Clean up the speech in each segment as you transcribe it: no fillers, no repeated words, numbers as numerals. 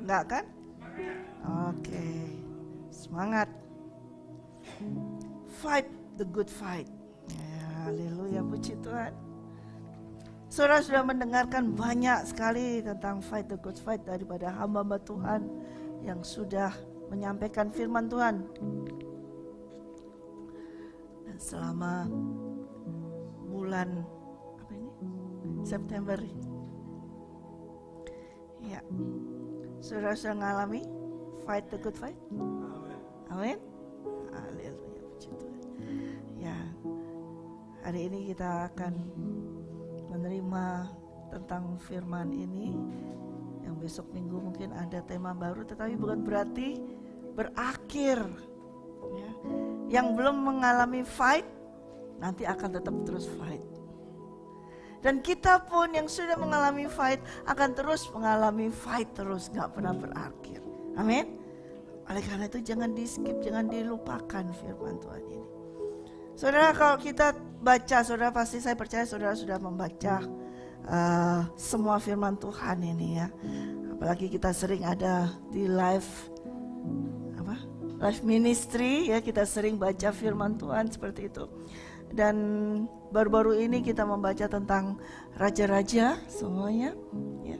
Enggak kan? Oke. Semangat. Fight the good fight. Ya, haleluya, puji Tuhan. Saudara sudah mendengarkan banyak sekali tentang fight the good fight daripada hamba-hamba Tuhan yang sudah menyampaikan firman Tuhan. Dan selama bulan September, ya, saudara sudah mengalami fight the good fight. Amin. Haleluya, puji Tuhan. Ya, hari ini kita akan menerima tentang firman ini. Yang besok minggu mungkin ada tema baru, tetapi bukan berarti berakhir ya. Yang belum mengalami fight nanti akan tetap terus fight. Dan kita pun yang sudah mengalami fight akan terus mengalami fight terus, gak pernah berakhir. Amin. Oleh karena itu jangan di skip, jangan dilupakan firman Tuhan ini. Saudara, kalau kita baca, saudara pasti, saya percaya saudara sudah membaca semua firman Tuhan ini ya. Apalagi kita sering ada di live ministry ya, kita sering baca firman Tuhan seperti itu. Dan baru-baru ini kita membaca tentang raja-raja semuanya ya.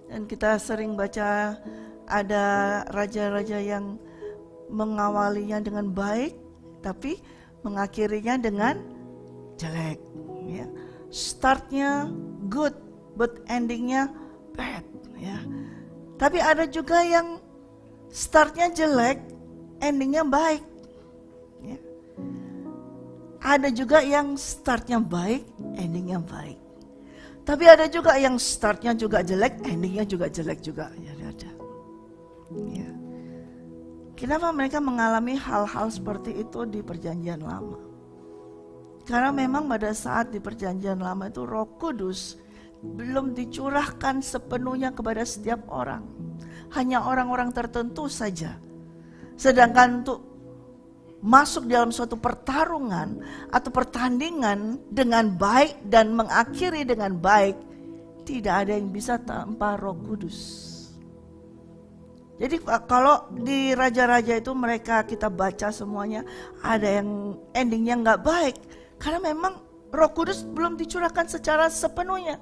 Dan kita sering baca ada raja-raja yang mengawalinya dengan baik, tapi mengakhirinya dengan jelek ya. Startnya good, but endingnya bad ya. Tapi ada juga yang startnya jelek, endingnya baik ya. Ada juga yang startnya baik, endingnya baik. Tapi ada juga yang startnya juga jelek, endingnya juga jelek juga ya, ada ya. Kenapa mereka mengalami hal-hal seperti itu di perjanjian lama? Karena memang pada saat di perjanjian lama itu Roh Kudus belum dicurahkan sepenuhnya kepada setiap orang. Hanya orang-orang tertentu saja. Sedangkan untuk masuk dalam suatu pertarungan atau pertandingan dengan baik dan mengakhiri dengan baik, tidak ada yang bisa tanpa Roh Kudus. Jadi kalau di raja-raja itu mereka kita baca semuanya, ada yang endingnya gak baik. Karena memang Roh Kudus belum dicurahkan secara sepenuhnya.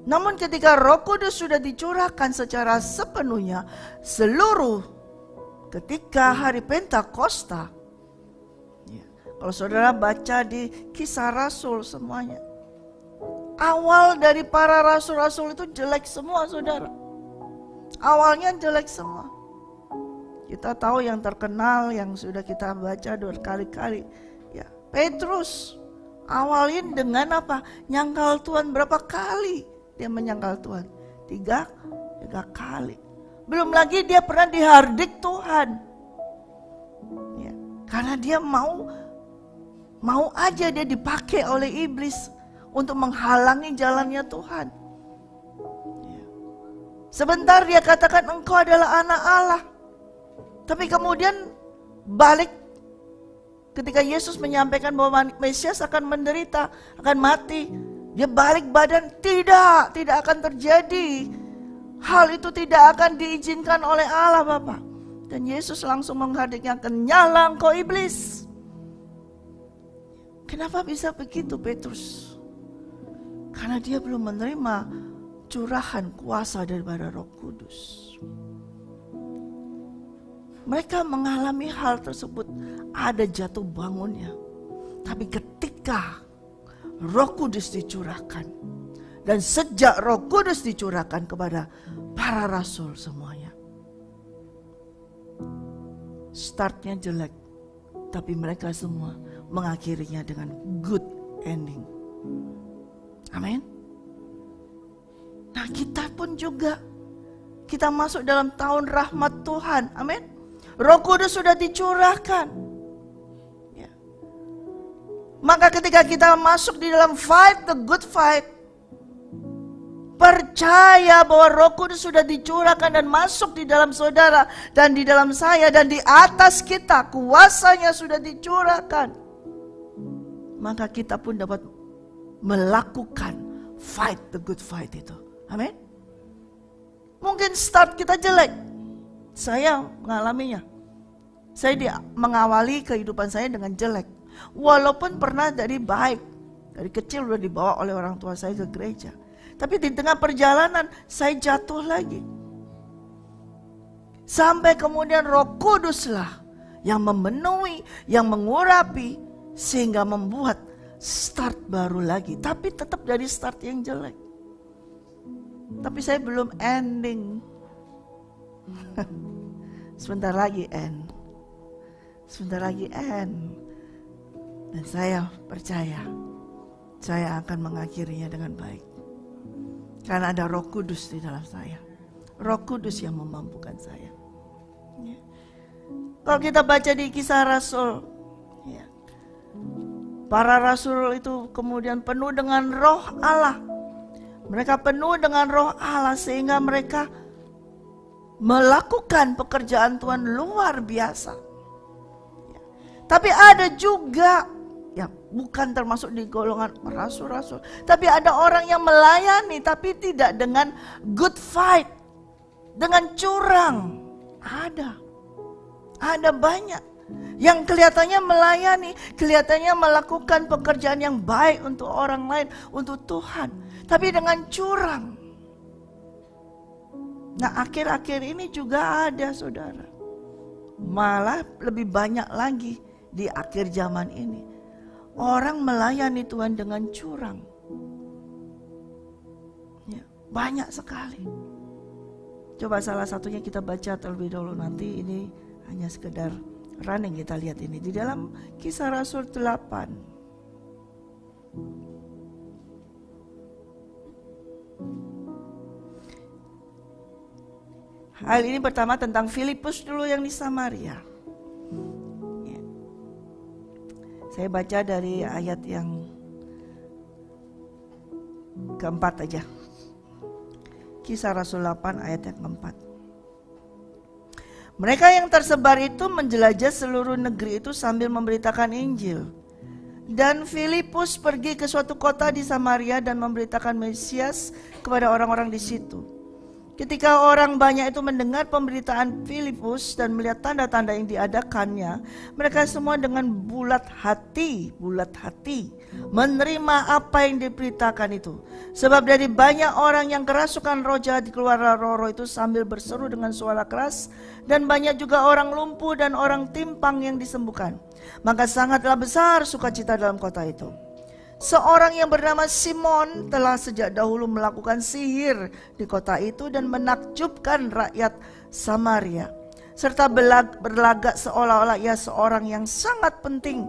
Namun ketika Roh Kudus sudah dicurahkan secara sepenuhnya, ketika hari Pentakosta ya, kalau saudara baca di Kisah Rasul semuanya, awal dari para rasul-rasul itu jelek semua saudara. Awalnya jelek semua. Kita tahu yang terkenal yang sudah kita baca berkali-kali ya, Petrus. Awalin dengan apa? Nyangkal Tuhan. Berapa kali dia menyangkal Tuhan? Tiga kali. Belum lagi dia pernah dihardik Tuhan ya, karena dia mau aja dia dipakai oleh iblis untuk menghalangi jalannya Tuhan. Sebentar dia katakan engkau adalah anak Allah. Tapi kemudian balik ketika Yesus menyampaikan bahwa Mesias akan menderita, akan mati. Dia balik badan, tidak akan terjadi. Hal itu tidak akan diizinkan oleh Allah Bapa. Dan Yesus langsung menghadiknya, kenyalah engkau iblis. Kenapa bisa begitu Petrus? Karena dia belum menerima curahan kuasa daripada Roh Kudus. Mereka mengalami hal tersebut, ada jatuh bangunnya. Tapi ketika Roh Kudus dicurahkan, dan sejak Roh Kudus dicurahkan kepada para rasul semuanya, startnya jelek, tapi mereka semua mengakhirinya dengan good ending. Amin. Nah kita pun juga, kita masuk dalam tahun rahmat Tuhan, amin. Roh Kudus sudah dicurahkan ya. Maka ketika kita masuk di dalam fight the good fight, percaya bahwa Roh Kudus sudah dicurahkan dan masuk di dalam saudara dan di dalam saya dan di atas kita, kuasanya sudah dicurahkan. Maka kita pun dapat melakukan fight the good fight itu. Amin. Mungkin start kita jelek. Saya mengalaminya. Saya mengawali kehidupan saya dengan jelek. Walaupun pernah dari baik. Dari kecil udah dibawa oleh orang tua saya ke gereja. Tapi di tengah perjalanan saya jatuh lagi. Sampai kemudian Roh Kuduslah yang memenuhi, yang mengurapi, sehingga membuat start baru lagi. Tapi tetap dari start yang jelek. Tapi saya belum ending. Sebentar lagi end. Sebentar lagi end. Dan saya percaya saya akan mengakhirinya dengan baik. Karena ada Roh Kudus di dalam saya. Roh Kudus yang memampukan saya. Ya. Kalau kita baca di Kisah Rasul, ya, para rasul itu kemudian penuh dengan Roh Allah. Mereka penuh dengan Roh Allah sehingga mereka melakukan pekerjaan Tuhan luar biasa. Ya. Tapi ada juga, ya bukan termasuk di golongan rasul-rasul, tapi ada orang yang melayani tapi tidak dengan good fight, dengan curang. Ada banyak yang kelihatannya melayani, kelihatannya melakukan pekerjaan yang baik untuk orang lain, untuk Tuhan, tapi dengan curang. Nah, akhir-akhir ini juga ada, saudara. Malah lebih banyak lagi di akhir zaman ini. Orang melayani Tuhan dengan curang. Ya, banyak sekali. Coba salah satunya kita baca terlebih dahulu, nanti ini hanya sekedar running kita lihat ini. Di dalam Kisah Rasul 8. Hal ini pertama tentang Filipus dulu yang di Samaria. Ya. Saya baca dari ayat yang keempat aja. Kisah Rasul 8 ayat yang keempat. Mereka yang tersebar itu menjelajah seluruh negeri itu sambil memberitakan Injil. Dan Filipus pergi ke suatu kota di Samaria dan memberitakan Mesias kepada orang-orang di situ. Ketika orang banyak itu mendengar pemberitaan Filipus dan melihat tanda-tanda yang diadakannya, mereka semua dengan bulat hati menerima apa yang diberitakan itu. Sebab dari banyak orang yang kerasukan roh jahat keluarlah roh-roh itu sambil berseru dengan suara keras, dan banyak juga orang lumpuh dan orang timpang yang disembuhkan. Maka sangatlah besar sukacita dalam kota itu. Seorang yang bernama Simon telah sejak dahulu melakukan sihir di kota itu dan menakjubkan rakyat Samaria, serta berlagak seolah-olah ia seorang yang sangat penting.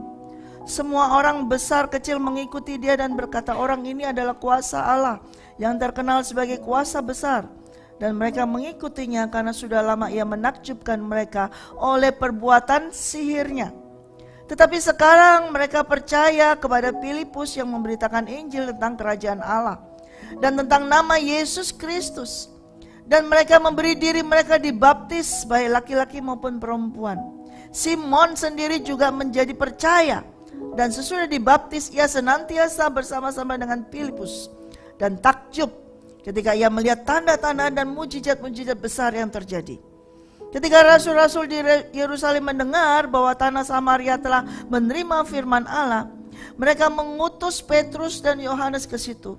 Semua orang besar kecil mengikuti dia dan berkata, orang ini adalah kuasa Allah yang terkenal sebagai kuasa besar. Dan mereka mengikutinya karena sudah lama ia menakjubkan mereka oleh perbuatan sihirnya. Tetapi sekarang mereka percaya kepada Filipus yang memberitakan Injil tentang kerajaan Allah dan tentang nama Yesus Kristus. Dan mereka memberi diri mereka dibaptis, baik laki-laki maupun perempuan. Simon sendiri juga menjadi percaya, dan sesudah dibaptis ia senantiasa bersama-sama dengan Filipus dan takjub ketika ia melihat tanda-tanda dan mujizat-mujizat besar yang terjadi. Ketika rasul-rasul di Yerusalem mendengar bahwa tanah Samaria telah menerima firman Allah, mereka mengutus Petrus dan Yohanes ke situ.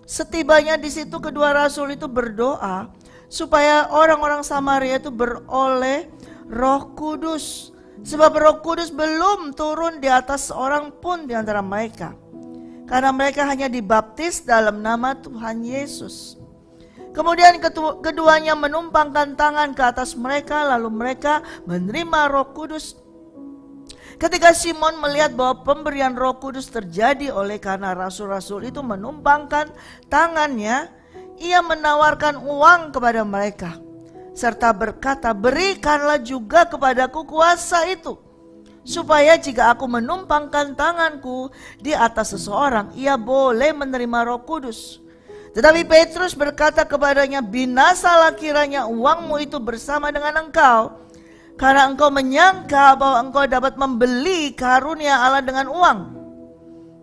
Setibanya di situ, kedua rasul itu berdoa supaya orang-orang Samaria itu beroleh Roh Kudus, sebab Roh Kudus belum turun di atas seorang pun di antara mereka, karena mereka hanya dibaptis dalam nama Tuhan Yesus. Kemudian keduanya menumpangkan tangan ke atas mereka, lalu mereka menerima Roh Kudus. Ketika Simon melihat bahwa pemberian Roh Kudus terjadi oleh karena rasul-rasul itu menumpangkan tangannya, ia menawarkan uang kepada mereka, serta berkata, berikanlah juga kepadaku kuasa itu, supaya jika aku menumpangkan tanganku di atas seseorang, ia boleh menerima Roh Kudus. Tetapi Petrus berkata kepadanya, binasalah kiranya uangmu itu bersama dengan engkau, karena engkau menyangka bahwa engkau dapat membeli karunia Allah dengan uang.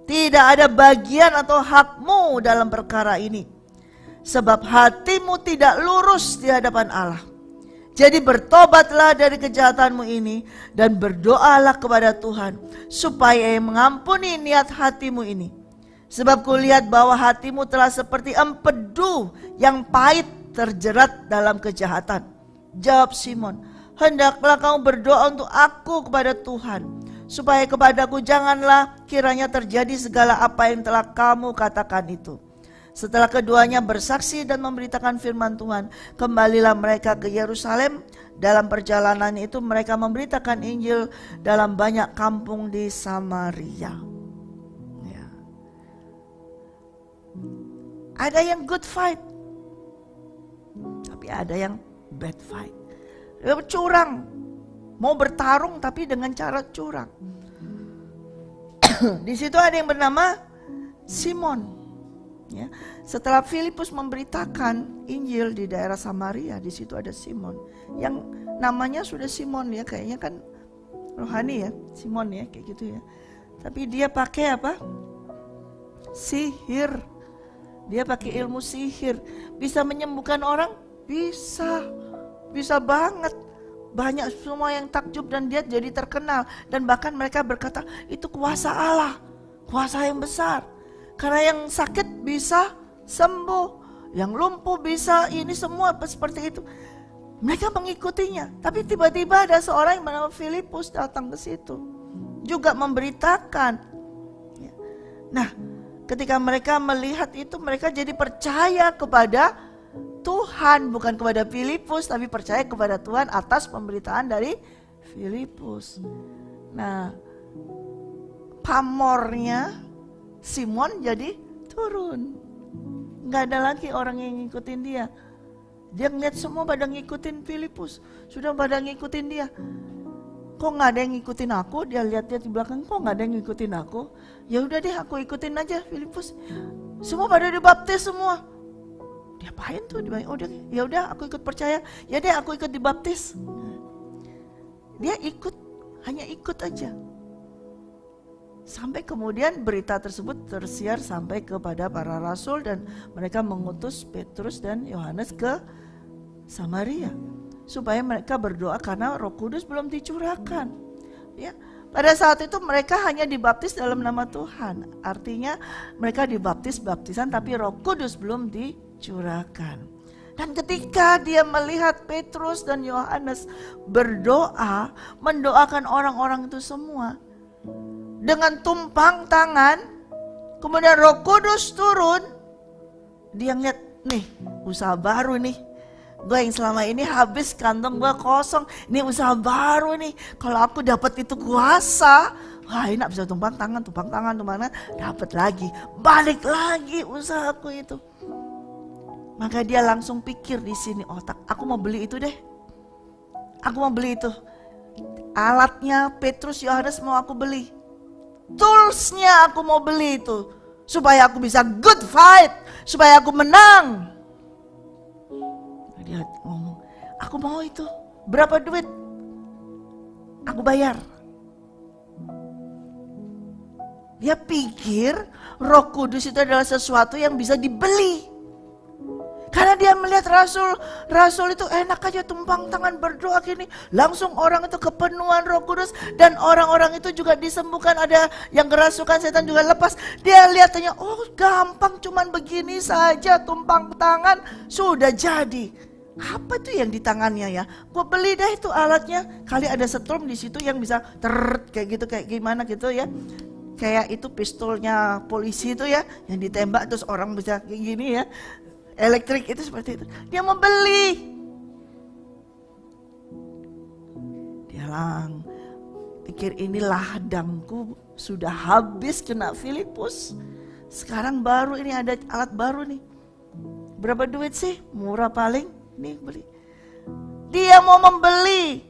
Tidak ada bagian atau hakmu dalam perkara ini. sebab hatimu tidak lurus di hadapan Allah. Jadi bertobatlah dari kejahatanmu ini dan berdoalah kepada Tuhan supaya Ia mengampuni niat hatimu ini. Sebab kulihat bahwa hatimu telah seperti empedu yang pahit terjerat dalam kejahatan. Jawab Simon, hendaklah kamu berdoa untuk aku kepada Tuhan, supaya kepadaku janganlah kiranya terjadi segala apa yang telah kamu katakan itu. Setelah keduanya bersaksi dan memberitakan firman Tuhan, kembalilah mereka ke Yerusalem. Dalam perjalanan itu mereka memberitakan Injil dalam banyak kampung di Samaria. Ya. Ada yang good fight, tapi ada yang bad fight. Curang, mau bertarung tapi dengan cara curang. Di situ ada yang bernama Simon. Ya, setelah Filipus memberitakan Injil di daerah Samaria, di situ ada Simon yang namanya sudah Simon ya, kayaknya kan rohani ya, Simon ya kayak gitu ya. Tapi dia pakai apa? Sihir. Dia pakai ilmu sihir. Bisa menyembuhkan orang? Bisa. Bisa banget. Banyak semua yang takjub dan dia jadi terkenal, dan bahkan mereka berkata itu kuasa Allah, kuasa yang besar. Karena yang sakit bisa sembuh, yang lumpuh bisa, ini semua seperti itu. Mereka mengikutinya. Tapi tiba-tiba ada seorang yang bernama Filipus datang ke situ, juga memberitakan. Nah, ketika mereka melihat itu, mereka jadi percaya kepada Tuhan, bukan kepada Filipus, tapi percaya kepada Tuhan atas pemberitaan dari Filipus. Nah, pamornya Simon jadi turun. Gak ada lagi orang yang ngikutin dia. Dia ngeliat semua pada ngikutin Filipus, sudah pada ngikutin dia. Kok gak ada yang ngikutin aku? Dia lihat-lihat di belakang, kok gak ada yang ngikutin aku? Ya udah deh, aku ikutin aja Filipus. Semua pada dibaptis semua. Diapain tuh? Ya udah, aku ikut percaya. Ya deh, aku ikut dibaptis. Dia ikut, hanya ikut aja. Sampai kemudian berita tersebut tersiar sampai kepada para rasul, dan mereka mengutus Petrus dan Yohanes ke Samaria supaya mereka berdoa karena Roh Kudus belum dicurahkan. Ya, pada saat itu mereka hanya dibaptis dalam nama Tuhan. Artinya mereka dibaptis baptisan tapi Roh Kudus belum dicurahkan. Dan ketika dia melihat Petrus dan Yohanes berdoa, mendoakan orang-orang itu semua dengan tumpang tangan, kemudian Roh Kudus turun, dia ngeliat, nih usaha baru nih, gue yang selama ini habis kantong gue kosong, ini usaha baru nih, kalau aku dapat itu kuasa, wah enak, bisa tumpang tangan, dapat lagi, balik lagi usahaku itu. Maka dia langsung pikir di sini otak, aku mau beli itu deh, aku mau beli itu, alatnya Petrus Yohanes mau aku beli. Toolsnya aku mau beli itu, supaya aku bisa good fight, supaya aku menang. Dia ngomong, aku mau itu, berapa duit? Aku bayar. Dia pikir Roh Kudus itu adalah sesuatu yang bisa dibeli. Karena dia melihat rasul itu enak aja tumpang tangan berdoa gini, langsung orang itu kepenuhan Roh Kudus, dan orang-orang itu juga disembuhkan, ada yang kerasukan setan juga lepas. Dia lihatnya, oh gampang, cuman begini saja tumpang tangan sudah jadi. Apa tuh yang di tangannya ya? Gue beli deh itu alatnya, kali ada setrum di situ yang bisa kayak gitu, kayak gimana gitu ya. Kayak itu pistolnya polisi itu ya, yang ditembak terus orang bisa kayak gini ya. Elektrik itu seperti itu. Dia mau beli. Dia pikir ini ladangku sudah habis kena Filipus. Sekarang baru ini ada alat baru nih. Berapa duit sih? Murah paling. Nih beli. Dia mau membeli.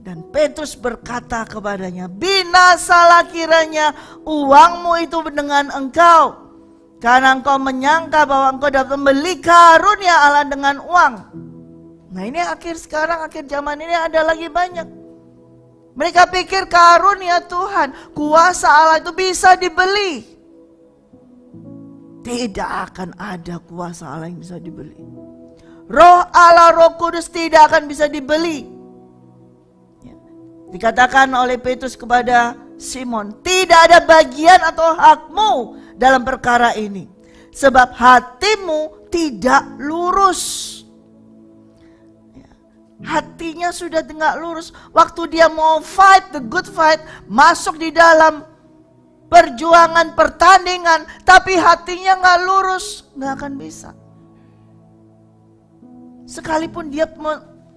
Dan Petrus berkata kepadanya, binasalah kiranya uangmu itu dengan engkau, karena engkau menyangka bahwa engkau dapat membeli karunia Allah dengan uang. Nah ini akhir zaman ini ada lagi banyak. Mereka pikir karunia Tuhan, kuasa Allah itu bisa dibeli. Tidak akan ada kuasa Allah yang bisa dibeli. Roh Allah, Roh Kudus tidak akan bisa dibeli. Ya. Dikatakan oleh Petrus kepada Simon, tidak ada bagian atau hakmu dalam perkara ini, sebab hatimu tidak lurus. Ya. Hatinya sudah tidak lurus. Waktu dia mau fight the good fight, masuk di dalam perjuangan, pertandingan, tapi hatinya gak lurus, gak akan bisa. Sekalipun dia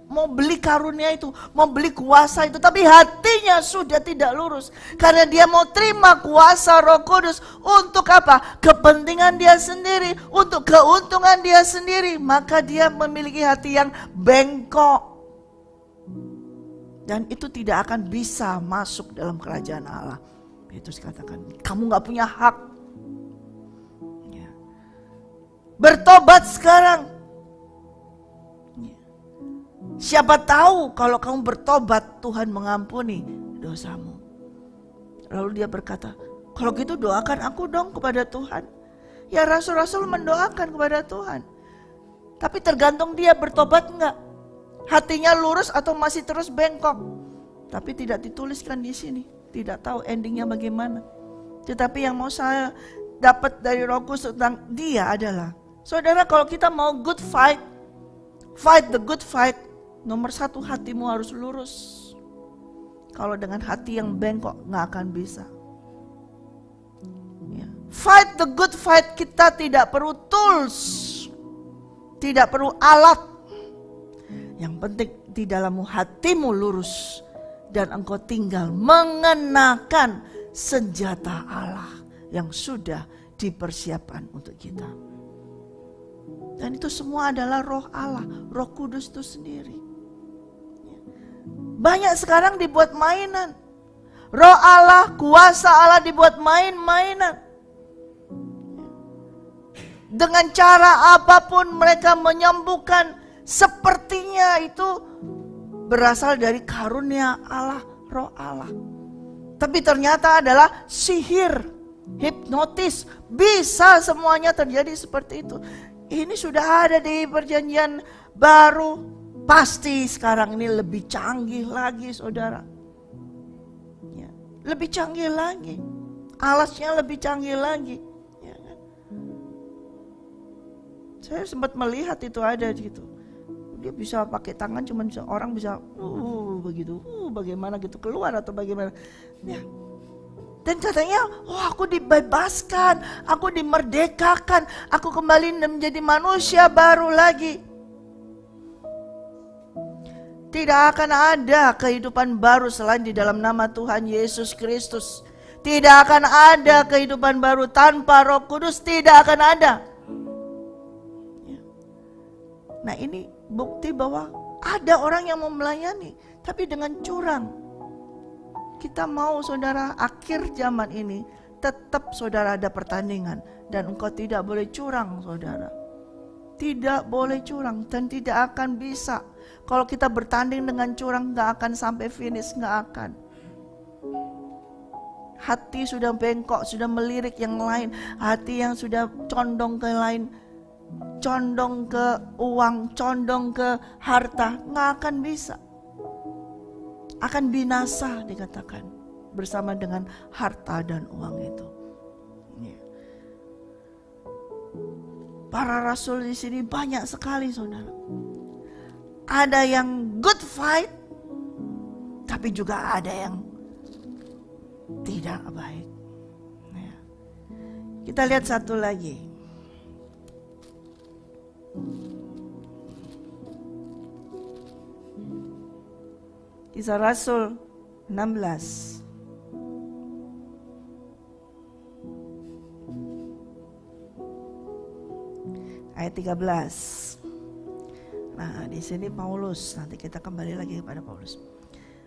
mau beli karunia itu, mau beli kuasa itu, tapi hatinya sudah tidak lurus. Karena dia mau terima kuasa Roh Kudus untuk apa? Kepentingan dia sendiri, untuk keuntungan dia sendiri. Maka dia memiliki hati yang bengkok. Dan itu tidak akan bisa masuk dalam kerajaan Allah. Petrus katakan, kamu gak punya hak. Ya. Bertobat sekarang. Ya. Siapa tahu kalau kamu bertobat, Tuhan mengampuni dosamu. Lalu dia berkata, kalau gitu doakan aku dong kepada Tuhan. Ya, rasul-rasul mendoakan kepada Tuhan. Tapi tergantung dia bertobat enggak. Hatinya lurus atau masih terus bengkok. Tapi tidak dituliskan di sini. Tidak tahu endingnya bagaimana. Tetapi yang mau saya dapat dari Roh Kudus tentang dia adalah, saudara, kalau kita mau good fight, fight the good fight, nomor satu hatimu harus lurus. Kalau dengan hati yang bengkok gak akan bisa. Ya. Fight the good fight, kita tidak perlu tools, tidak perlu alat. Yang penting di dalam hatimu lurus. Dan engkau tinggal mengenakan senjata Allah yang sudah dipersiapkan untuk kita. Dan itu semua adalah roh Allah, Roh Kudus itu sendiri. Banyak sekarang dibuat mainan. Roh Allah, kuasa Allah dibuat mainan. Dengan cara apapun mereka menyembuhkan, sepertinya itu berasal dari karunia Allah, Roh Allah. Tapi ternyata adalah sihir, hipnotis. Bisa semuanya terjadi seperti itu. Ini sudah ada di perjanjian baru. Pasti sekarang ini lebih canggih lagi, saudara. Ya, lebih canggih lagi. Alasnya lebih canggih lagi. Ya kan? Saya sempat melihat itu ada gitu. Dia bisa pakai tangan, cuman orang bisa begitu, bagaimana gitu keluar atau bagaimana. Ya. Dan katanya, aku dibebaskan, aku dimerdekakan, aku kembali menjadi manusia baru lagi. Tidak akan ada kehidupan baru selain di dalam nama Tuhan Yesus Kristus. Tidak akan ada kehidupan baru tanpa Roh Kudus, tidak akan ada. Ya. Nah, ini bukti bahwa ada orang yang mau melayani, tapi dengan curang. Kita mau, saudara, akhir zaman ini tetap saudara ada pertandingan. Dan engkau tidak boleh curang, saudara. Tidak boleh curang dan tidak akan bisa. Kalau kita bertanding dengan curang, gak akan sampai finish, gak akan. Hati sudah bengkok, sudah melirik yang lain. Hati yang sudah condong ke lain, condong ke uang, condong ke harta, gak akan bisa. Akan binasa dikatakan bersama dengan harta dan uang itu. Para rasul di sini banyak sekali, saudara. Ada yang good fight, tapi juga ada yang tidak baik. Kita lihat satu lagi. Kisah Rasul 16. Ayat 13. Nah, di sini Paulus, nanti kita kembali lagi kepada Paulus.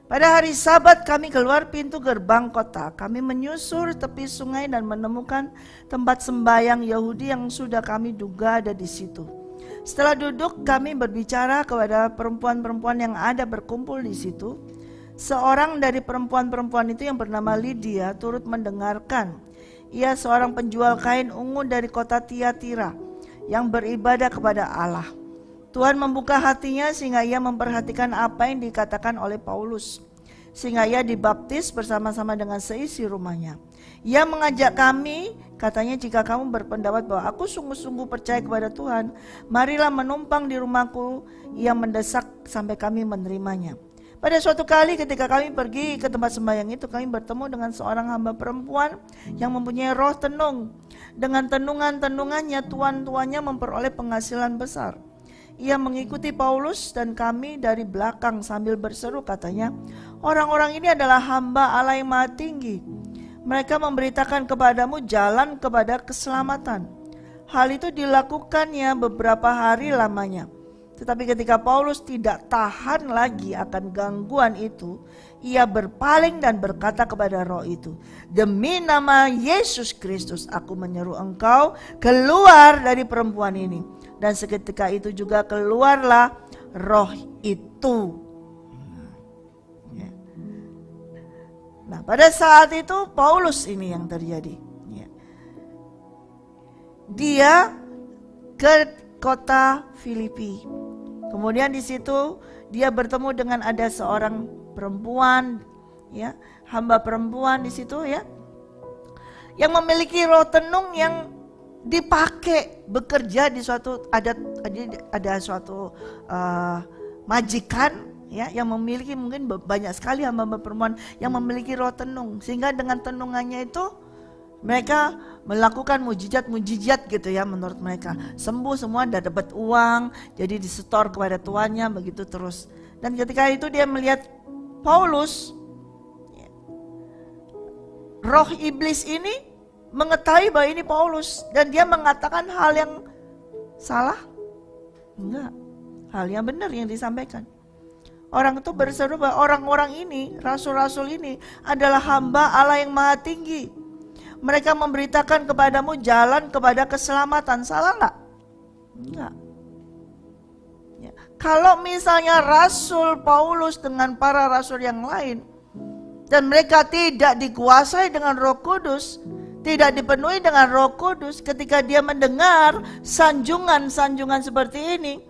Pada hari Sabat kami keluar pintu gerbang kota. Kami menyusur tepi sungai dan menemukan tempat sembahyang Yahudi yang sudah kami duga ada di situ. Setelah duduk, kami berbicara kepada perempuan-perempuan yang ada berkumpul di situ. Seorang dari perempuan-perempuan itu yang bernama Lydia turut mendengarkan. Ia seorang penjual kain ungu dari kota Tiatira yang beribadah kepada Allah. Tuhan membuka hatinya sehingga ia memperhatikan apa yang dikatakan oleh Paulus, sehingga ia dibaptis bersama-sama dengan seisi rumahnya. Ia mengajak kami, katanya, jika kamu berpendapat bahwa aku sungguh-sungguh percaya kepada Tuhan, marilah menumpang di rumahku. Ia mendesak sampai kami menerimanya. Pada suatu kali ketika kami pergi ke tempat sembahyang itu, kami bertemu dengan seorang hamba perempuan yang mempunyai roh tenung. Dengan tenungan-tenungannya tuan-tuannya memperoleh penghasilan besar. Ia mengikuti Paulus dan kami dari belakang sambil berseru, katanya, orang-orang ini adalah hamba Allah yang Maha Tinggi. Mereka memberitakan kepadamu jalan kepada keselamatan. Hal itu dilakukannya beberapa hari lamanya. Tetapi ketika Paulus tidak tahan lagi akan gangguan itu, ia berpaling dan berkata kepada roh itu, demi nama Yesus Kristus aku menyeru engkau keluar dari perempuan ini. Dan seketika itu juga keluarlah roh itu. Nah, pada saat itu Paulus ini yang terjadi. Dia ke kota Filipi. Kemudian di situ dia bertemu dengan ada seorang perempuan, ya, hamba perempuan di situ, ya, yang memiliki roh tenung yang dipakai bekerja di suatu ada suatu majikan, ya, yang memiliki mungkin banyak sekali hamba perempuan yang memiliki roh tenung, sehingga dengan tenungannya itu mereka melakukan mujizat-mujizat gitu ya, menurut mereka sembuh semua, dan dapat uang, jadi disetor kepada tuannya, begitu terus. Dan ketika itu dia melihat Paulus, roh iblis ini mengetahui bahwa ini Paulus, dan dia mengatakan hal yang salah? Enggak, hal yang benar yang disampaikan. Orang itu berseru bahwa orang-orang ini, rasul-rasul ini adalah hamba Allah yang Maha Tinggi. Mereka memberitakan kepadamu jalan kepada keselamatan. Salah enggak? Enggak. Ya. Kalau misalnya Rasul Paulus dengan para rasul yang lain, dan mereka tidak dikuasai dengan Roh Kudus, tidak dipenuhi dengan Roh Kudus, ketika dia mendengar sanjungan-sanjungan seperti ini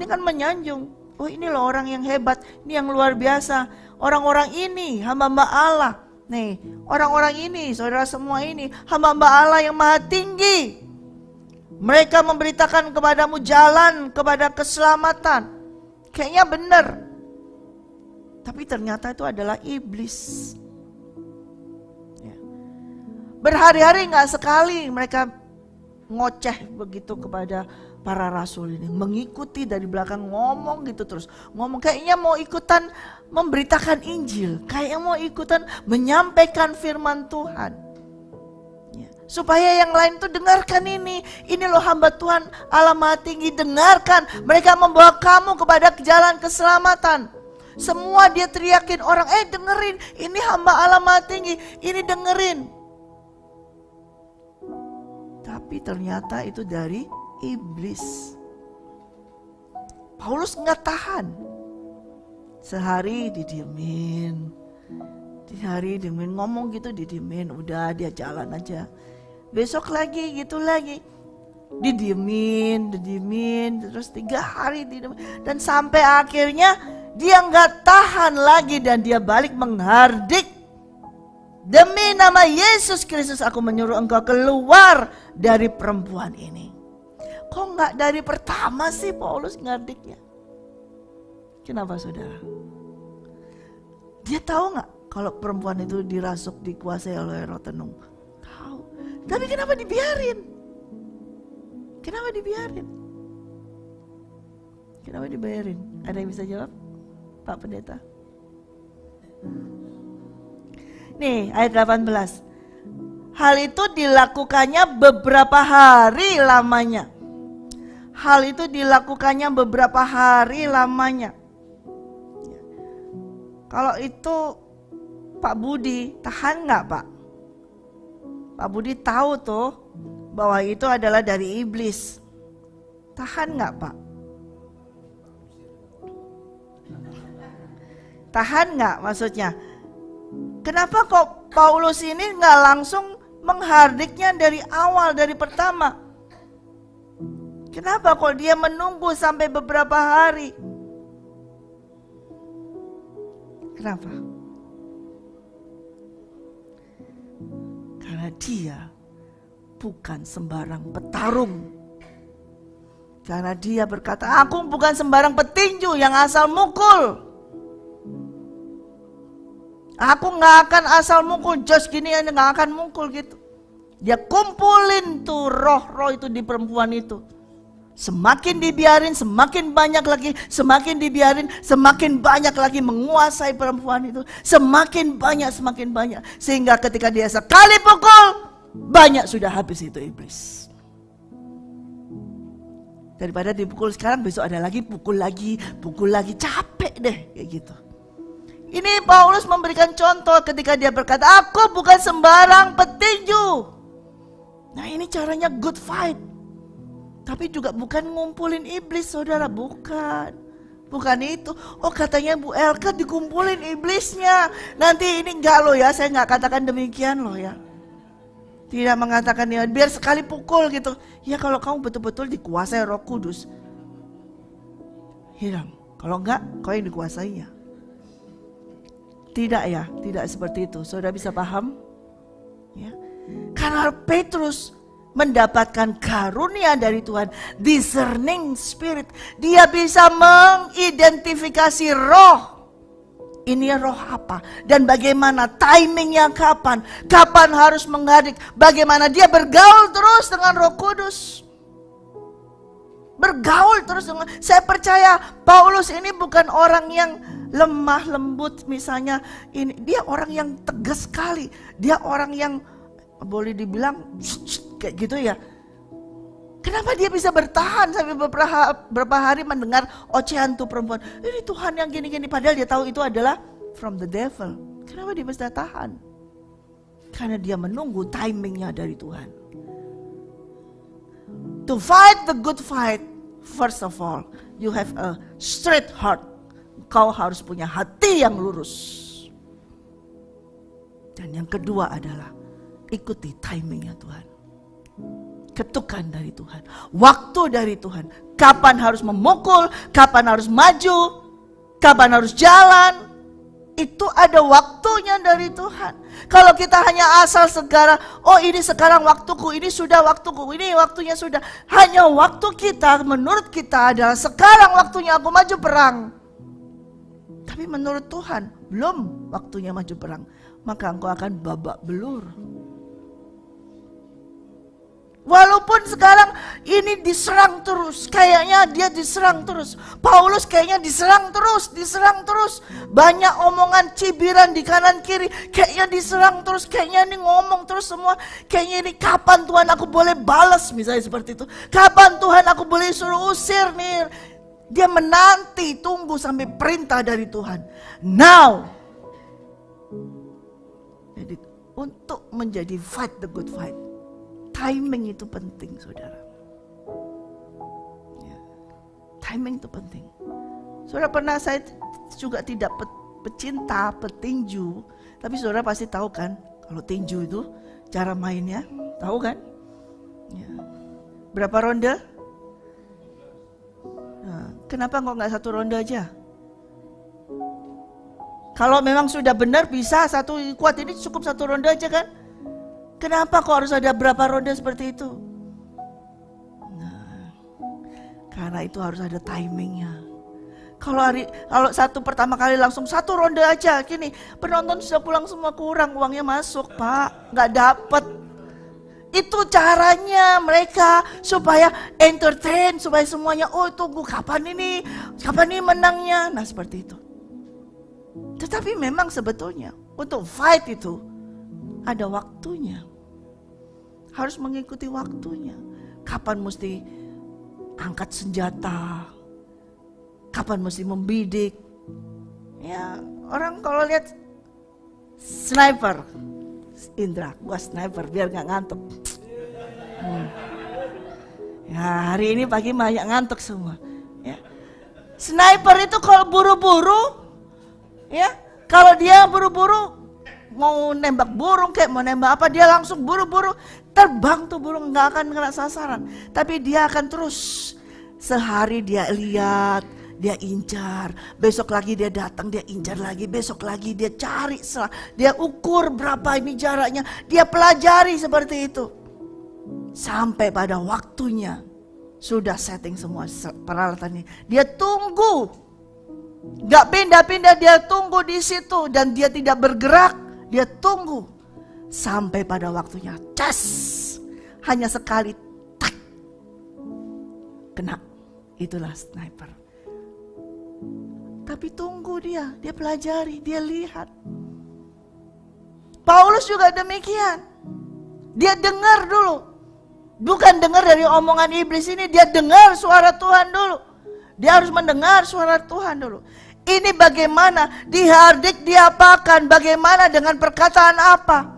kan menyanjung. Oh, ini loh orang yang hebat, ini yang luar biasa. Orang-orang ini hamba-hamba Allah. Nih, orang-orang ini, saudara semua ini hamba-hamba Allah yang Maha Tinggi. Mereka memberitakan kepadamu jalan kepada keselamatan. Kayaknya benar. Tapi ternyata itu adalah iblis. Berhari-hari gak sekali mereka ngoceh begitu kepada para rasul ini, mengikuti dari belakang, ngomong gitu terus, ngomong kayaknya mau ikutan memberitakan Injil, kayaknya mau ikutan menyampaikan firman Tuhan, ya, supaya yang lain tuh dengarkan ini loh hamba Tuhan Allah Maha Tinggi, dengarkan, mereka membawa kamu kepada jalan keselamatan. Semua dia teriakin orang, dengerin, ini hamba Allah Maha Tinggi, ini dengerin. Tapi ternyata itu dari iblis. Paulus nggak tahan. Sehari didiemin, ngomong gitu didiemin, udah dia jalan aja. Besok lagi gitu lagi, didiemin, terus 3 hari didiemin. Dan sampai akhirnya dia nggak tahan lagi dan dia balik menghardik. Demi nama Yesus Kristus aku menyuruh engkau keluar dari perempuan ini. Kok nggak dari pertama sih Paulus ngardiknya? Kenapa saudara? Dia tahu nggak kalau perempuan itu dirasuk, dikuasai oleh roh tenung? Tahu. Tapi kenapa dibiarin? Kenapa dibiarin? Ada yang bisa jawab? Pak Pendeta? Nih ayat 18. Hal itu dilakukannya beberapa hari lamanya. Kalau itu Pak Budi tahan gak Pak? Pak Budi tahu tuh bahwa itu adalah dari iblis. Tahan gak Pak? Tahan gak maksudnya? Kenapa kok Paulus ini gak langsung menghardiknya dari awal, dari pertama. Kenapa kok dia menunggu sampai beberapa hari? Kenapa? Karena dia bukan sembarang petarung. Karena dia berkata, aku bukan sembarang petinju yang asal mukul. Aku gak akan asal mukul, just gini aja gak akan mukul gitu. Dia kumpulin tuh roh-roh itu di perempuan itu. Semakin dibiarin, semakin banyak lagi. Semakin dibiarin, semakin banyak lagi menguasai perempuan itu. Semakin banyak. Sehingga ketika dia sekali pukul, banyak sudah habis itu iblis. Daripada dipukul sekarang, besok ada lagi, pukul lagi, capek deh kayak gitu. Ini Paulus memberikan contoh ketika dia berkata, aku bukan sembarang petinju. Nah ini caranya good fight. Tapi juga bukan ngumpulin iblis, saudara, bukan. Bukan itu. Oh katanya Bu Elka dikumpulin iblisnya. Nanti ini enggak loh ya, saya enggak katakan demikian loh ya. Tidak mengatakan ya, biar sekali pukul gitu. Ya kalau kamu betul-betul dikuasai Roh Kudus, hilang. Kalau enggak, kau yang dikuasainya. Tidak ya, tidak seperti itu. Saudara bisa paham? Ya. Karena Petrus mendapatkan karunia dari Tuhan, discerning spirit. Dia bisa mengidentifikasi roh. Ini roh apa? Dan bagaimana timingnya kapan? Kapan harus menghadik? Bagaimana dia bergaul terus dengan Roh Kudus? Bergaul terus dengan... Saya percaya Paulus ini bukan orang yang lemah lembut misalnya. Dia orang yang tegas sekali. Dia orang yang boleh dibilang kayak gitu ya. Kenapa dia bisa bertahan sampai beberapa hari mendengar ocehan tuh perempuan? Ini Tuhan yang gini-gini, padahal dia tahu itu adalah from the devil. Kenapa dia bisa tahan? Karena dia menunggu timingnya dari Tuhan. To fight the good fight, first of all, you have a straight heart. Kau harus punya hati yang lurus. Dan yang kedua adalah ikuti timingnya Tuhan. Ketukan dari Tuhan, waktu dari Tuhan, kapan harus memukul, kapan harus maju, kapan harus jalan, itu ada waktunya dari Tuhan. Kalau kita hanya asal segala, oh ini sekarang waktuku, ini sudah waktuku, ini waktunya sudah, hanya waktu kita, menurut kita adalah sekarang waktunya aku maju perang. Tapi menurut Tuhan, belum waktunya maju perang, maka engkau akan babak belur. Walaupun sekarang ini diserang terus, kayaknya dia diserang terus. Paulus kayaknya diserang terus. Banyak omongan cibiran di kanan kiri, kayaknya diserang terus, kayaknya ini ngomong terus semua. Kayaknya ini kapan Tuhan aku boleh balas, misalnya seperti itu. Kapan Tuhan aku boleh suruh usir nih. Dia menanti, tunggu sampai perintah dari Tuhan. Now. Jadi untuk menjadi fight the good fight, timing itu penting, saudara. Ya. Timing itu penting. Saudara pernah, saya juga tidak pecinta petinju, tapi saudara pasti tahu kan, kalau tinju itu cara mainnya, tahu kan? Ya. Berapa ronde? Nah, kenapa kok nggak satu ronde aja? Kalau memang sudah benar bisa satu kuat ini cukup satu ronde aja kan? Kenapa kok harus ada berapa ronde seperti itu? Nah, karena itu harus ada timingnya. Kalau satu pertama kali langsung satu ronde aja, gini penonton sudah pulang semua, kurang uangnya masuk Pak, nggak dapet. Itu caranya mereka supaya entertain, supaya semuanya tunggu kapan ini menangnya. Nah seperti itu. Tetapi memang sebetulnya untuk fight itu ada waktunya. Harus mengikuti waktunya. Kapan mesti angkat senjata. Kapan mesti membidik. Ya, orang kalau lihat sniper, Indra, gua sniper biar gak ngantuk. Ya, hari ini pagi banyak ngantuk semua. Ya. Sniper itu kalau buru-buru, ya, kalau dia buru-buru mau nembak burung kayak mau nembak apa, dia langsung buru-buru terbang tuh burung, nggak akan kena sasaran. Tapi dia akan terus, sehari dia lihat, dia incar, besok lagi dia datang, dia incar lagi, besok lagi dia cari, dia ukur berapa ini jaraknya, dia pelajari seperti itu. Sampai pada waktunya, sudah setting semua peralatan ini, dia tunggu, gak pindah-pindah, dia tunggu di situ dan dia tidak bergerak, dia tunggu sampai pada waktunya, cas, hanya sekali, tak, kena, itulah sniper. Tapi tunggu dia pelajari, dia lihat. Paulus juga demikian. Dia dengar dulu. Bukan dengar dari omongan iblis ini, dia dengar suara Tuhan dulu. Dia harus mendengar suara Tuhan dulu. Ini bagaimana dihardik, diapakan, bagaimana dengan perkataan apa.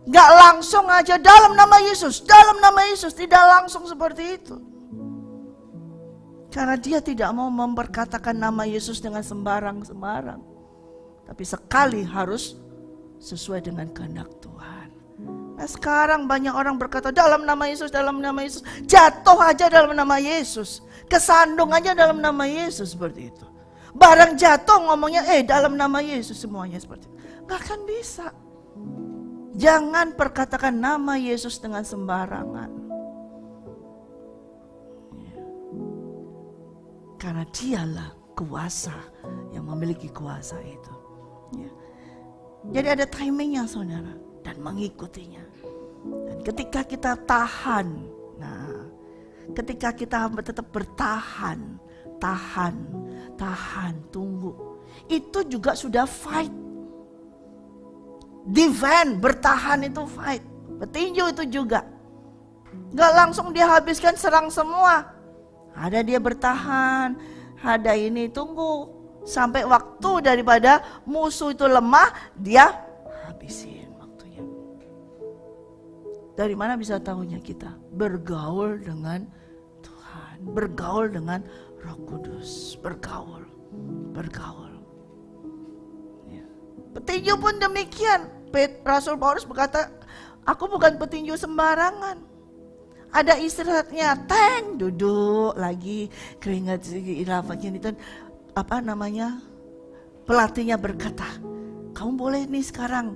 Gak langsung aja dalam nama Yesus, tidak langsung seperti itu. Karena dia tidak mau memperkatakan nama Yesus dengan sembarang-sembarang. Tapi sekali harus sesuai dengan kehendak Tuhan. Nah sekarang banyak orang berkata dalam nama Yesus, jatuh aja dalam nama Yesus. Kesandung aja dalam nama Yesus seperti itu. Barang jatuh ngomongnya dalam nama Yesus semuanya seperti itu. Gak akan bisa. Jangan perkatakan nama Yesus dengan sembarangan. Karena dialah kuasa yang memiliki kuasa itu. Ya. Jadi ada timingnya saudara, dan mengikutinya. Dan ketika kita tahan, ketika kita tetap bertahan, tunggu, itu juga sudah fight. Defend, bertahan itu fight. Petinju itu juga. Gak langsung dia habiskan, serang semua. Ada dia bertahan, ada ini tunggu sampai waktu daripada musuh itu lemah, dia habisin waktunya. Dari mana bisa tahunya kita? Bergaul dengan Tuhan, bergaul dengan Roh Kudus, bergaul. Ya. Petinju pun demikian. Rasul Paulus berkata, aku bukan petinju sembarangan. Ada istirahatnya, duduk lagi, keringat irafatnya itu, pelatihnya berkata, kamu boleh nih sekarang,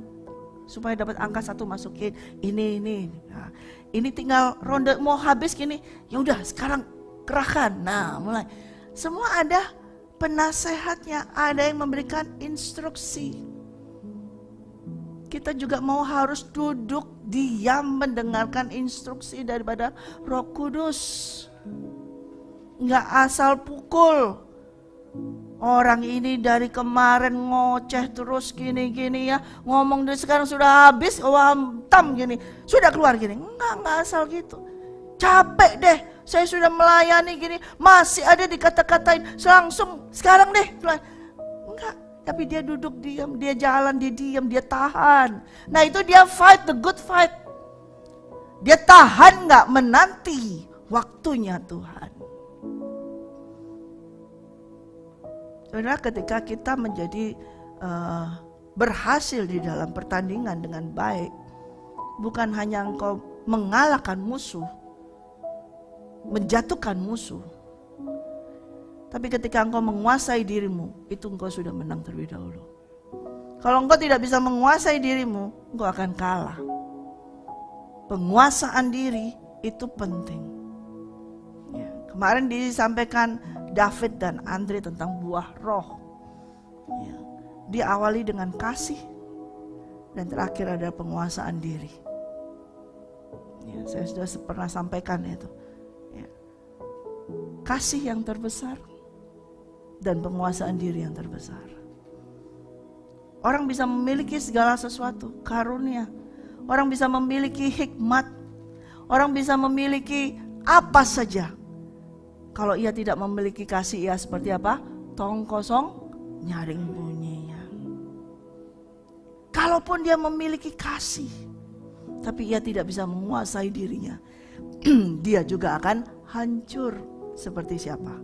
supaya dapat angka 1 masukin, ini. Nah, ini tinggal ronde mau habis gini, ya udah sekarang kerahkan. Nah mulai, semua ada penasehatnya, ada yang memberikan instruksi. Kita juga mau harus duduk diam mendengarkan instruksi daripada Roh Kudus. Nggak asal pukul. Orang ini dari kemarin ngoceh terus gini-gini ya, ngomong dari sekarang sudah habis, hantam gini, sudah keluar gini. Nggak asal gitu. Capek deh, saya sudah melayani gini, masih ada dikata-katain, langsung sekarang deh. Enggak. Tapi dia duduk diam, dia jalan, dia diam, dia tahan. Nah itu dia fight the good fight. Dia tahan gak menanti waktunya Tuhan. Saudara, ketika kita menjadi berhasil di dalam pertandingan dengan baik, bukan hanya engkau mengalahkan musuh, menjatuhkan musuh, tapi ketika engkau menguasai dirimu, itu engkau sudah menang terlebih dahulu. Kalau engkau tidak bisa menguasai dirimu, engkau akan kalah. Penguasaan diri itu penting. Ya, kemarin disampaikan David dan Andre tentang buah roh. Ya, diawali dengan kasih, dan terakhir ada penguasaan diri. Ya, saya sudah pernah sampaikan itu. Ya. Kasih yang terbesar dan penguasaan diri yang terbesar. Orang bisa memiliki segala sesuatu, karunia. Orang bisa memiliki hikmat. Orang bisa memiliki apa saja. Kalau ia tidak memiliki kasih, ia seperti apa? Tong kosong, nyaring bunyinya. Kalaupun dia memiliki kasih, tapi ia tidak bisa menguasai dirinya, dia juga akan hancur. Seperti siapa?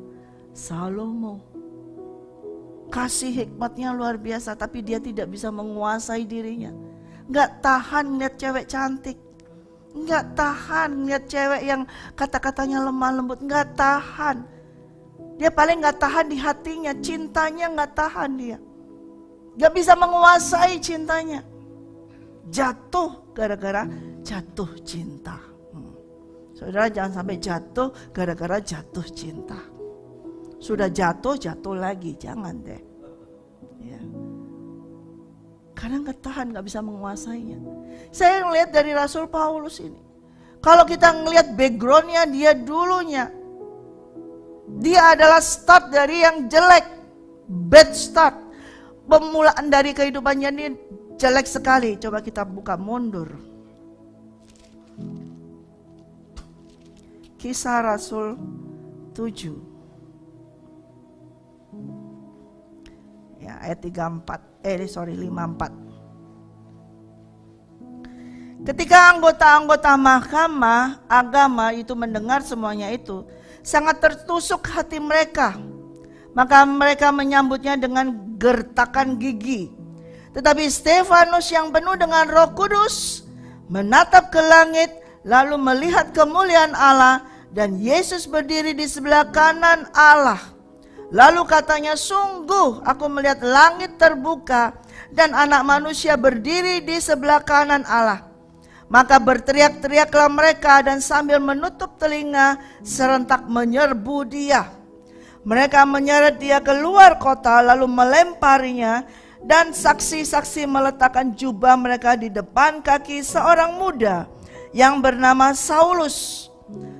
Salomo. kasih hikmatnya luar biasa, tapi dia tidak bisa menguasai dirinya. Gak tahan lihat cewek cantik, gak tahan lihat cewek yang kata-katanya lemah lembut, gak tahan. Dia paling gak tahan di hatinya, cintanya gak tahan dia. Gak bisa menguasai cintanya. Jatuh gara-gara jatuh cinta. Saudara jangan sampai jatuh gara-gara jatuh cinta. Sudah jatuh lagi, jangan deh. Ya. Karena gak tahan, gak bisa menguasainya. Saya ngelihat dari Rasul Paulus ini. Kalau kita ngelihat backgroundnya dia dulunya, dia adalah start dari yang jelek, bad start. Pemulaan dari kehidupannya ini jelek sekali. Coba kita buka mundur. Kisah Rasul 7. Ya, ayat 54. 54. Ketika anggota-anggota mahkamah agama itu mendengar semuanya itu, sangat tertusuk hati mereka. Maka mereka menyambutnya dengan gertakan gigi. Tetapi Stefanus yang penuh dengan Roh Kudus menatap ke langit, lalu melihat kemuliaan Allah dan Yesus berdiri di sebelah kanan Allah. Lalu katanya, sungguh aku melihat langit terbuka dan anak manusia berdiri di sebelah kanan Allah. Maka berteriak-teriaklah mereka dan sambil menutup telinga serentak menyerbu dia. Mereka menyeret dia keluar kota lalu melemparinya, dan saksi-saksi meletakkan jubah mereka di depan kaki seorang muda yang bernama Saulus.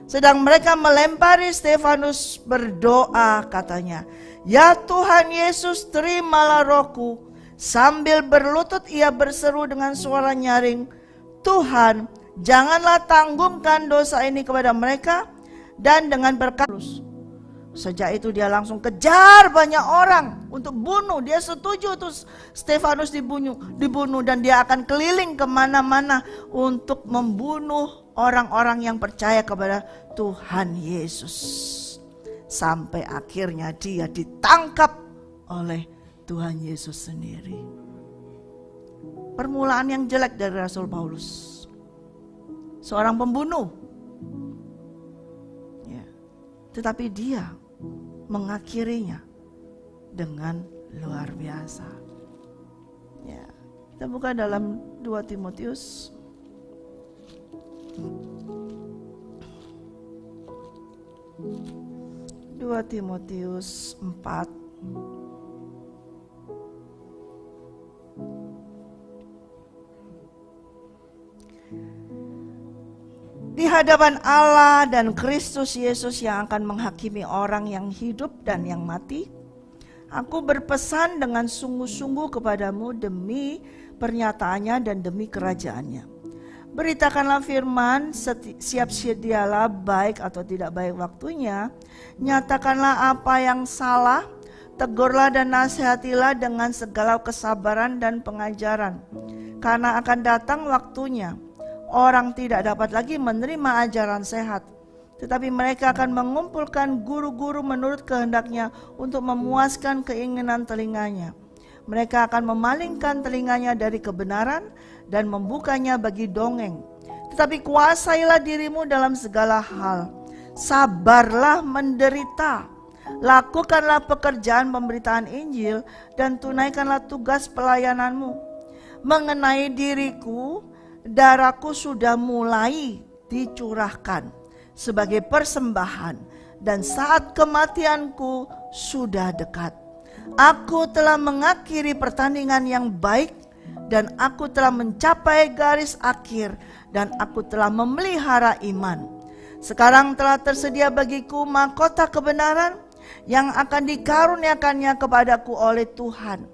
Sedang mereka melempari Stefanus, berdoa katanya, ya Tuhan Yesus, terimalah rohku. Sambil berlutut ia berseru dengan suara nyaring, Tuhan, janganlah tanggungkan dosa ini kepada mereka. Dan dengan berkata, sejak itu dia langsung kejar banyak orang untuk bunuh. Dia setuju tuh Stefanus dibunuh dan dia akan keliling kemana-mana untuk membunuh orang-orang yang percaya kepada Tuhan Yesus. Sampai akhirnya dia ditangkap oleh Tuhan Yesus sendiri. Permulaan yang jelek dari Rasul Paulus, seorang pembunuh ya. Tetapi dia mengakhirinya dengan luar biasa ya. Kita buka dalam 2 Timotius 4. Di hadapan Allah dan Kristus Yesus yang akan menghakimi orang yang hidup dan yang mati, aku berpesan dengan sungguh-sungguh kepadamu demi pernyataannya dan demi kerajaannya. Beritakanlah firman, siap sedialah baik atau tidak baik waktunya, nyatakanlah apa yang salah, tegurlah dan nasihatilah dengan segala kesabaran dan pengajaran. Karena akan datang waktunya, orang tidak dapat lagi menerima ajaran sehat, tetapi mereka akan mengumpulkan guru-guru menurut kehendaknya untuk memuaskan keinginan telinganya. Mereka akan memalingkan telinganya dari kebenaran dan membukanya bagi dongeng. Tetapi kuasailah dirimu dalam segala hal. Sabarlah menderita. Lakukanlah pekerjaan pemberitaan Injil dan tunaikanlah tugas pelayananmu. Mengenai diriku, darahku sudah mulai dicurahkan sebagai persembahan, dan saat kematianku sudah dekat. Aku telah mengakhiri pertandingan yang baik, dan aku telah mencapai garis akhir, dan aku telah memelihara iman. Sekarang telah tersedia bagiku mahkota kebenaran yang akan dikaruniakannya kepadaku oleh Tuhan,